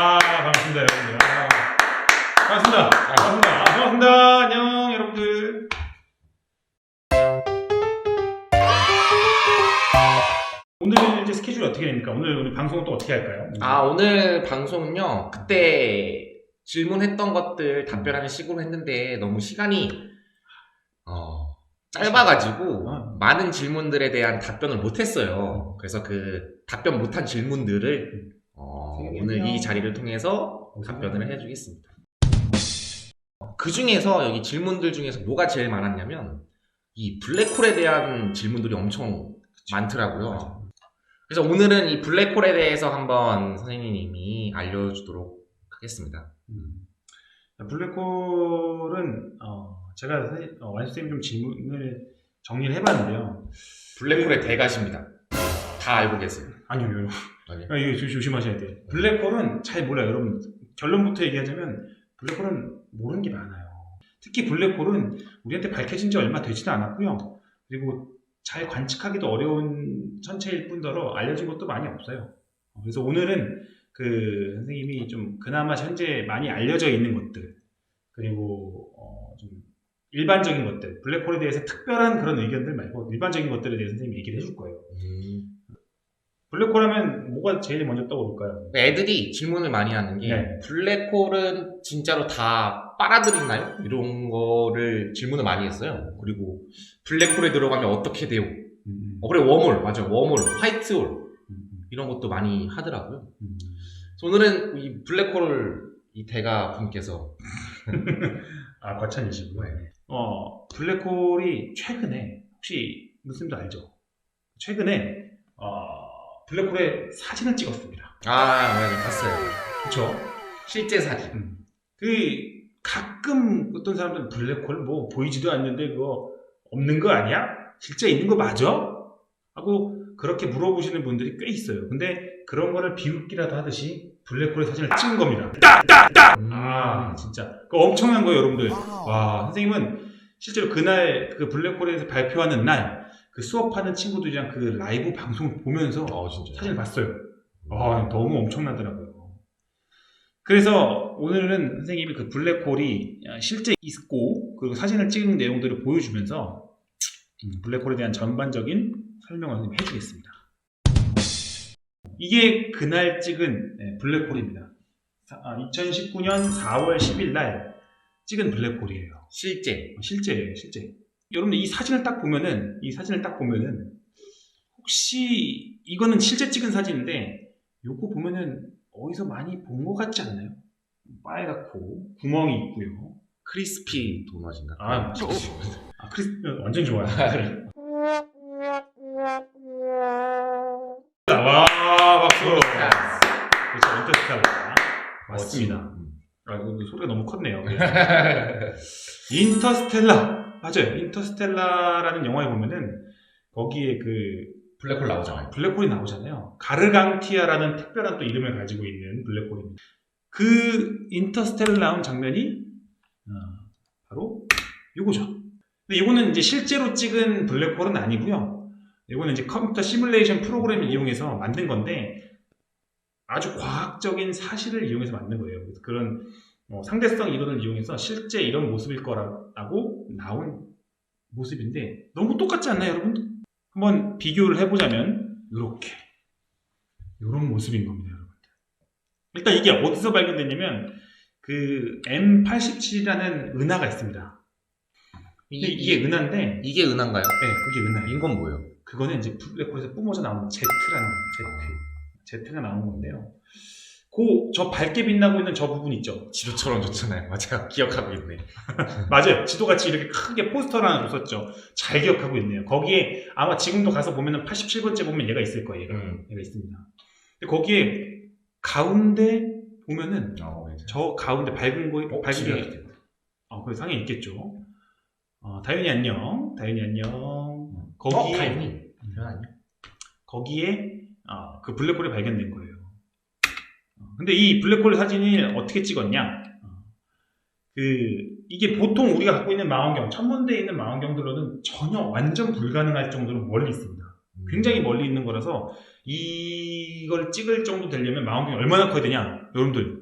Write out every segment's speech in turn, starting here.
반갑습니다, 여러분들. 반갑습니다. 반갑습니다. 반갑습니다. 안녕, 여러분들. 오늘 이제 스케줄이 어떻게 됩니까? 오늘 방송은 또 어떻게 할까요? 오늘 방송은요, 그때 질문했던 것들 답변하는 식으로 했는데 너무 시간이 짧아가지고 많은 질문들에 대한 답변을 못했어요. 그래서 그 답변 못한 질문들을 오늘 이 자리를 통해서 답변을 해주겠습니다. 그 중에서 여기 질문들 중에서 뭐가 제일 많았냐면 이 블랙홀에 대한 질문들이 엄청 많더라고요. 그래서 오늘은 이 블랙홀에 대해서 한번 선생님이 알려주도록 하겠습니다. 블랙홀은 제가 완수쌤이 좀 질문을 정리를 해봤는데요. 블랙홀의 대가십니다. 다 알고 계세요. 아니요. 이거 조심하셔야 돼요. 블랙홀은 잘 몰라요. 여러분, 결론부터 얘기하자면 블랙홀은 모르는 게 많아요. 특히 블랙홀은 우리한테 밝혀진 지 얼마 되지도 않았고요. 그리고 잘 관측하기도 어려운 천체일 뿐더러 알려진 것도 많이 없어요. 그래서 오늘은 그 선생님이 좀 그나마 현재 많이 알려져 있는 것들, 그리고 좀 일반적인 것들, 블랙홀에 대해서 특별한 그런 의견들 말고 일반적인 것들에 대해서 선생님이 얘기를 해줄 거예요. 블랙홀 하면 뭐가 제일 먼저 떠오를까요? 애들이 질문을 많이 하는 게 블랙홀은 진짜로 다 빨아들이나요? 이런 거를 질문을 많이 했어요. 그리고 블랙홀에 들어가면 어떻게 돼요? 그래, 웜홀, 맞아, 웜홀, 화이트홀 이런 것도 많이 하더라고요. 그래서 오늘은 이 블랙홀 이 대가 분께서 과찬이시고요. 블랙홀이 최근에 혹시 무슨도 알죠? 최근에 블랙홀의 사진을 찍었습니다. 맞아요, 봤어요. 그쵸? 실제 사진. 가끔 어떤 사람들은 블랙홀 뭐 보이지도 않는데 그거 없는 거 아니야? 실제 있는 거 맞아? 하고 그렇게 물어보시는 분들이 꽤 있어요. 근데 그런 거를 비웃기라도 하듯이 블랙홀의 사진을 찍은 겁니다. 진짜 그거 엄청난 거예요, 여러분들. 와, 선생님은 실제로 그날 그 블랙홀에서 발표하는 날 그 수업하는 친구들이랑 그 라이브 방송을 보면서 사진을 봤어요. 너무 엄청나더라고요. 그래서 오늘은 선생님이 그 블랙홀이 실제 있고 그리고 사진을 찍은 내용들을 보여주면서 블랙홀에 대한 전반적인 설명을 선생님이 해주겠습니다. 이게 그날 찍은 블랙홀입니다. 2019년 4월 10일 날 찍은 블랙홀이에요. 실제예요. 여러분들 이 사진을 딱 보면은 혹시 이거는 실제 찍은 사진인데 요거 보면은 어디서 많이 본 것 같지 않나요? 빨갛고 구멍이 있고요. 크리스피 도넛인가? 크리스피 완전 좋아요. 와, 박수. 그렇죠, 인터스텔라 맞습니다. 소리가 너무 컸네요. 인터스텔라 맞아요. 인터스텔라라는 영화에 보면은 거기에 그 블랙홀 나오잖아요. 블랙홀이 나오잖아요. 가르강티아라는 특별한 또 이름을 가지고 있는 블랙홀입니다. 그 인터스텔라 나온 장면이 바로 이거죠. 근데 이거는 이제 실제로 찍은 블랙홀은 아니고요. 이거는 이제 컴퓨터 시뮬레이션 프로그램을 이용해서 만든 건데 아주 과학적인 사실을 이용해서 만든 거예요. 그래서 그런 상대성 이론을 이용해서 실제 이런 모습일 거라고 나온 모습인데 너무 똑같지 않나요, 여러분? 한번 비교를 해보자면 이런 모습인 겁니다, 여러분들. 일단 이게 어디서 발견됐냐면 그 M87이라는 은하가 있습니다. 이게 은하인데 이게 은하인가요? 네, 그게 은하예요. 이건 뭐예요? 그거는 이제 블랙홀에서 뿜어져 나오는 Z가 나오는 건데요. 저 밝게 빛나고 있는 저 부분 있죠? 지도처럼 좋잖아요. 맞아요. 기억하고 있네. 맞아요. 지도같이 이렇게 크게 포스터를 하나 줬었죠. 잘 기억하고 있네요. 거기에 아마 지금도 가서 보면은 87번째 보면 얘가 있을 거예요. 얘가 있습니다. 근데 거기에 가운데 보면은 저 가운데 밝은 게 그 상에 있겠죠. 다윤이 안녕. 거기에 그 블랙홀이 발견된 거예요. 근데 이 블랙홀 사진을 어떻게 찍었냐? 이게 보통 우리가 갖고 있는 망원경, 천문대에 있는 망원경들로는 전혀 완전 불가능할 정도로 멀리 있습니다. 굉장히 멀리 있는 거라서 이걸 찍을 정도 되려면 망원경이 얼마나 커야 되냐? 여러분들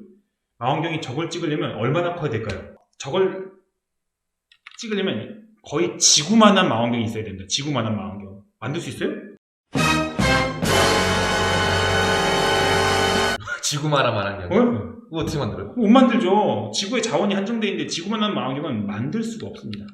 망원경이 저걸 찍으려면 얼마나 커야 될까요? 저걸 찍으려면 거의 지구만한 망원경이 있어야 된다. 지구만한 망원경. 만들 수 있어요? 지구만한 망원경. 그거 어떻게 만들어요? 못 만들죠. 지구의 자원이 한정되어 있는데 지구만한 망원경은 만들 수가 없습니다.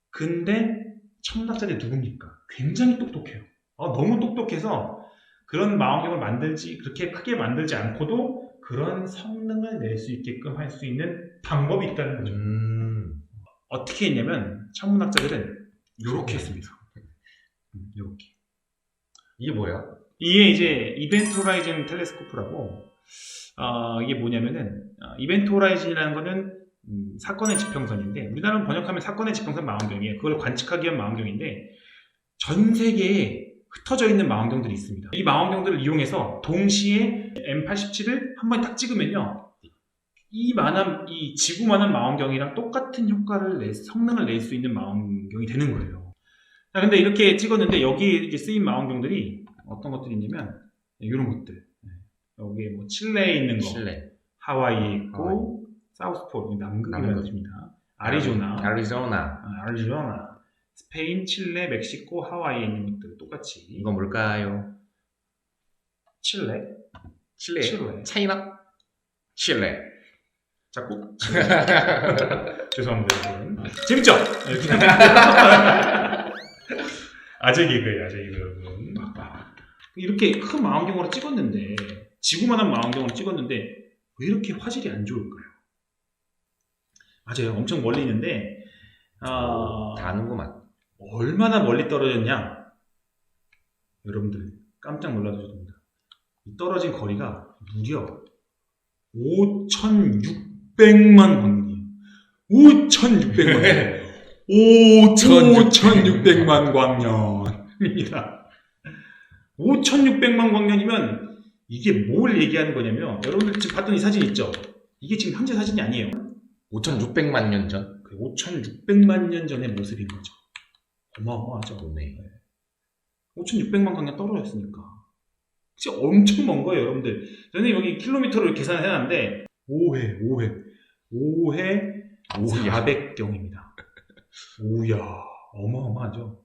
근데 천문학자들이 누굽니까? 굉장히 똑똑해요. 너무 똑똑해서 그런 망원경을 그렇게 크게 만들지 않고도 그런 성능을 낼 수 있게끔 할 수 있는 방법이 있다는 거죠. 어떻게 했냐면 천문학자들은 이렇게 했습니다. 이렇게. 이게 뭐야? 이게 이제 이벤트 호라이즌 텔레스코프라고 이게 뭐냐면은 이벤트 호라이즌이라는 거는 사건의 지평선인데 우리나라는 번역하면 사건의 지평선 망원경이에요. 그걸 관측하기 위한 망원경인데 전 세계에 흩어져 있는 망원경들이 있습니다. 이 망원경들을 이용해서 동시에 M87을 한 번에 딱 찍으면요 이 지구만한 망원경이랑 똑같은 성능을 낼 수 있는 망원경이 되는 거예요. 자, 근데 이렇게 찍었는데 여기에 이렇게 쓰인 망원경들이 어떤 것들이 있냐면 이런 것들. 여기에 뭐 칠레에 있는 거, 하와이에 있고 사우스폴, 남극이라는 뜻입니다. 아리조나, 스페인, 칠레, 멕시코, 하와이에 있는 것들 똑같이. 이건 뭘까요? 칠레. 차이나? 칠레. 자꾸 죄송합니다 여러분. 재밌죠? 아재 개그예요, 아재 개그 여러분. 이렇게 큰 망원경으로 찍었는데 지구만한 망원경으로 찍었는데 왜 이렇게 화질이 안 좋을까요? 맞아요, 엄청 멀리 있는데 다 아는구만. 얼마나 멀리 떨어졌냐? 여러분들 깜짝 놀라셔도 됩니다. 이 떨어진 거리가 무려 5,600만 광년이에요. 5,600만 5,600만 광년입니다. 5,600만 광년이면 이게 뭘 얘기하는 거냐면 여러분들 지금 봤던 이 사진 있죠? 이게 지금 현재 사진이 아니에요. 5,600만 년 전? 5,600만 년 전의 모습인 거죠. 어마어마하죠. 네. 5,600만 광년 떨어졌으니까. 진짜 엄청 먼 거예요, 여러분들. 저는 여기 킬로미터를 계산을 해놨는데 5회 400경입니다. 오야, 어마어마하죠.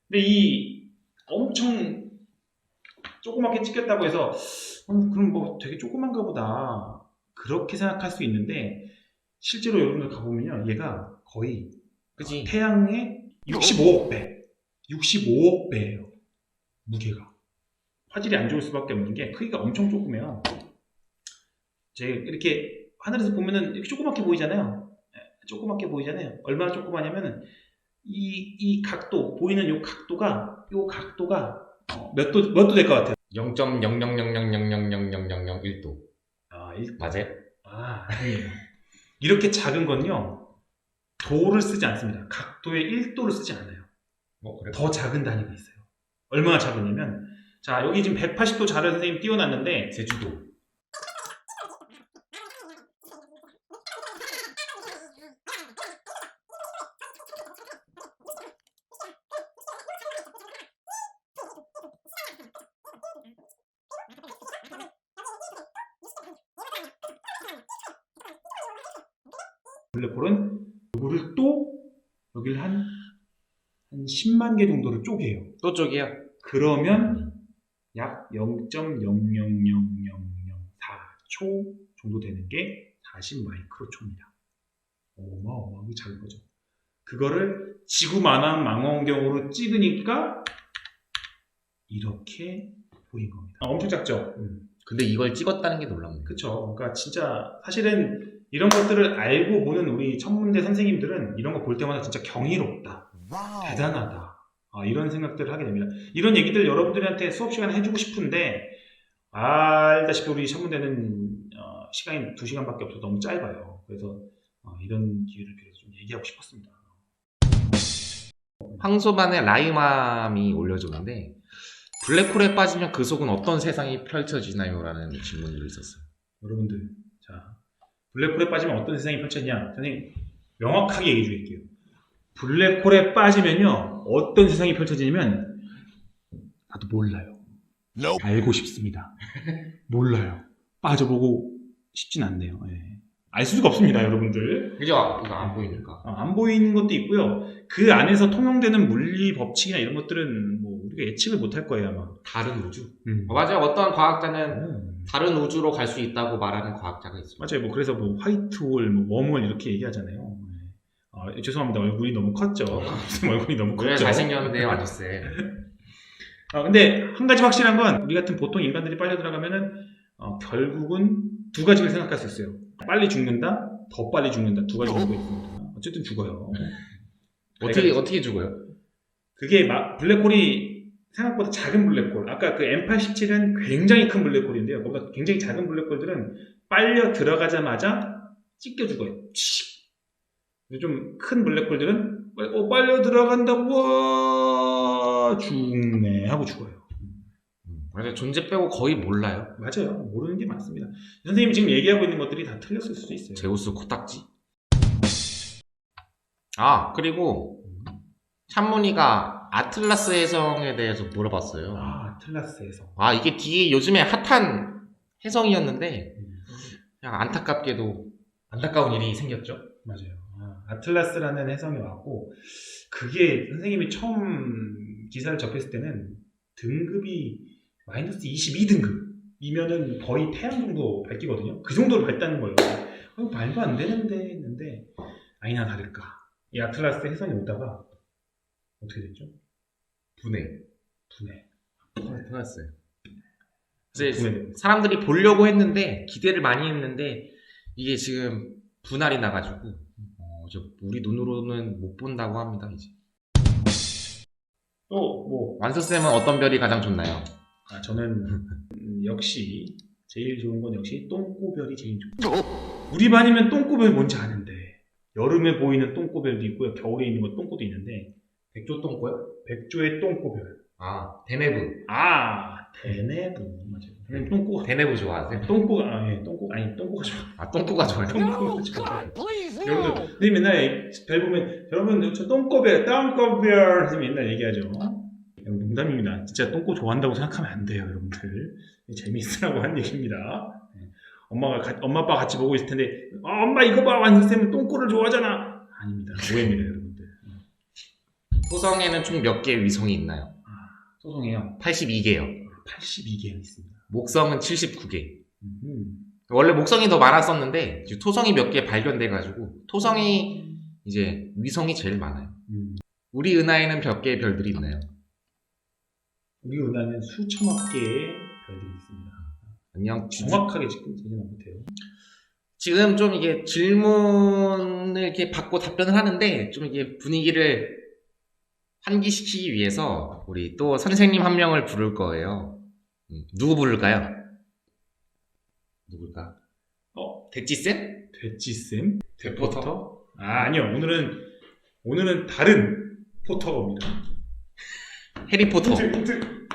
근데 이 엄청 조그맣게 찍혔다고 해서 그럼 뭐 되게 조그만가 보다 그렇게 생각할 수 있는데 실제로 여러분들 가보면요 얘가 거의 태양의 65억 배예요. 무게가. 화질이 안 좋을 수밖에 없는 게 크기가 엄청 조그매요. 제가 이렇게 하늘에서 보면은 이렇게 조그맣게 보이잖아요. 얼마나 조그마냐면은 이 각도, 보이는 요 각도가 몇 도 될 것 같아요? 0.00000000001도. 맞아요? 아니에요. 이렇게 작은 건요 도를 쓰지 않습니다. 각도의 1도를 쓰지 않아요. 그래? 더 작은 단위가 있어요. 얼마나 작으냐면 자, 여기 지금 180도 자료 선생님 띄워놨는데 제주도. 블랙홀은 요거를 또 여기를 한 10만 개 정도를 쪼개요. 또 쪽이요? 그러면 약 0.0000004초 정도 되는 게 40 마이크로초입니다. 어마어마하게 작은 거죠. 그거를 지구만한 망원경으로 찍으니까 이렇게 보인 겁니다. 엄청 작죠? 근데 이걸 찍었다는 게 놀랍네. 그쵸. 그러니까 진짜 사실은 이런 것들을 알고 보는 우리 천문대 선생님들은 이런 거 볼 때마다 진짜 경이롭다. 대단하다. 이런 생각들을 하게 됩니다. 이런 얘기들 여러분들한테 수업 시간에 해주고 싶은데 알다시피 우리 천문대는 시간이 2시간밖에 없어서 너무 짧아요. 그래서 이런 기회를 빌어서 좀 얘기하고 싶었습니다. 황소반의 라이맘이 올려줬는데 블랙홀에 빠지면 그 속은 어떤 세상이 펼쳐지나요? 라는 질문이 있었어요. 여러분들, 자, 블랙홀에 빠지면 어떤 세상이 펼쳐지냐? 선생님 명확하게 얘기해 드릴게요. 블랙홀에 빠지면요 어떤 세상이 펼쳐지냐면 나도 몰라요. 알고 싶습니다. 몰라요. 빠져보고 싶진 않네요. 예. 알 수가 없습니다, 여러분들. 그죠? 이거 안 보이니까. 안 보이는 것도 있고요. 그 안에서 통용되는 물리 법칙이나 이런 것들은 뭐 우리가 예측을 못할 거예요, 아마. 다른 우주. 맞아요. 어떤 과학자는 오. 다른 우주로 갈 수 있다고 말하는 과학자가 있습니다. 맞아요. 뭐 그래서 뭐 화이트홀, 뭐 웜홀 이렇게 얘기하잖아요. 죄송합니다. 얼굴이 너무 컸죠. 얼굴이 너무 왜 컸죠. 잘생겼는데 완전세. 근데 한 가지 확실한 건 우리 같은 보통 인간들이 빨려 들어가면은 결국은 두 가지를 생각할 수 있어요. 빨리 죽는다, 더 빨리 죽는다. 두 가지 정도 있습니다. 어쨌든 죽어요. 어떻게 죽어요? 그게 블랙홀이 생각보다 작은 블랙홀. 아까 그 M87은 굉장히 큰 블랙홀인데요. 그보다 굉장히 작은 블랙홀들은 빨려 들어가자마자 찢겨 죽어요. 좀 큰 블랙홀들은 빨려 들어간다고 와 죽네 하고 죽어요. 맞아요. 존재 빼고 거의 몰라요. 맞아요. 모르는 게 많습니다. 선생님이 지금 얘기하고 있는 것들이 다 틀렸을 수도 있어요. 제우스 코딱지. 그리고 찬문이가 아틀라스 해성에 대해서 물어봤어요. 아틀라스 해성. 이게 뒤에 요즘에 핫한 해성이었는데 그냥 안타깝게도 안타까운 일이 생겼죠. 맞아요. 아틀라스라는 해성이 왔고 그게 선생님이 처음 기사를 접했을 때는 등급이 마이너스 22등급이면은 거의 태양 정도 밝기거든요. 그 정도로 밝다는 거예요. 말도 안 되는데 했는데 아니나 다를까 이 아틀라스 해성이 오다가 어떻게 됐죠? 분해. 분해했어요. 이제 사람들이 보려고 했는데 기대를 많이 했는데 이게 지금 분할이 나가지고 우리 눈으로는 못 본다고 합니다. 이제 또 뭐 완수쌤은 어떤 별이 가장 좋나요? 저는 역시 제일 좋은 건 역시 똥꼬별이 제일 좋죠. 우리 반이면 똥꼬별 뭔지 아는데 여름에 보이는 똥꼬별도 있고요. 겨울에 있는 건 똥꼬도 있는데 백조 똥꼬요? 백조의 똥꼬별. 대내부. 대내부 맞아요. 선생님 똥꼬 대내부 좋아하세요? 똥꼬가 똥꼬가 좋아. 똥꼬가 좋아요. 똥꼬가 좋아. 여러분들 선생님 맨날 별 보면 여러분 저 똥꼬별 선생님 맨날 얘기하죠. 농담입니다. 진짜 똥꼬 좋아한다고 생각하면 안 돼요, 여러분들. 재미있으라고 한 얘기입니다. 엄마 아빠 같이 보고 있을 텐데 엄마 이거 봐 완수쌤은 똥꼬를 좋아하잖아. 아닙니다. 오해입니다, 여러분들. 토성에는 총 몇 개의 위성이 있나요? 소송이요. 82개요. 82개 있습니다. 목성은 79개. 원래 목성이 더 많았었는데 토성이 몇 개 발견돼가지고 토성이 이제 위성이 제일 많아요. 우리 은하에는 몇 개의 별들이 있나요? 우리 은하는 수천억 개의 별들이 있습니다. 안녕. 정확하게 지금 제지는 못해요. 지금 좀 이게 질문을 이렇게 받고 답변을 하는데 좀 이게 분위기를 환기시키기 위해서 우리 또 선생님 한 명을 부를 거예요. 누구 부를까요? 누굴까? 대찌쌤? 대찌쌤? 대포터? 아니요. 오늘은 다른 포터입니다. 해리포터. 힌트.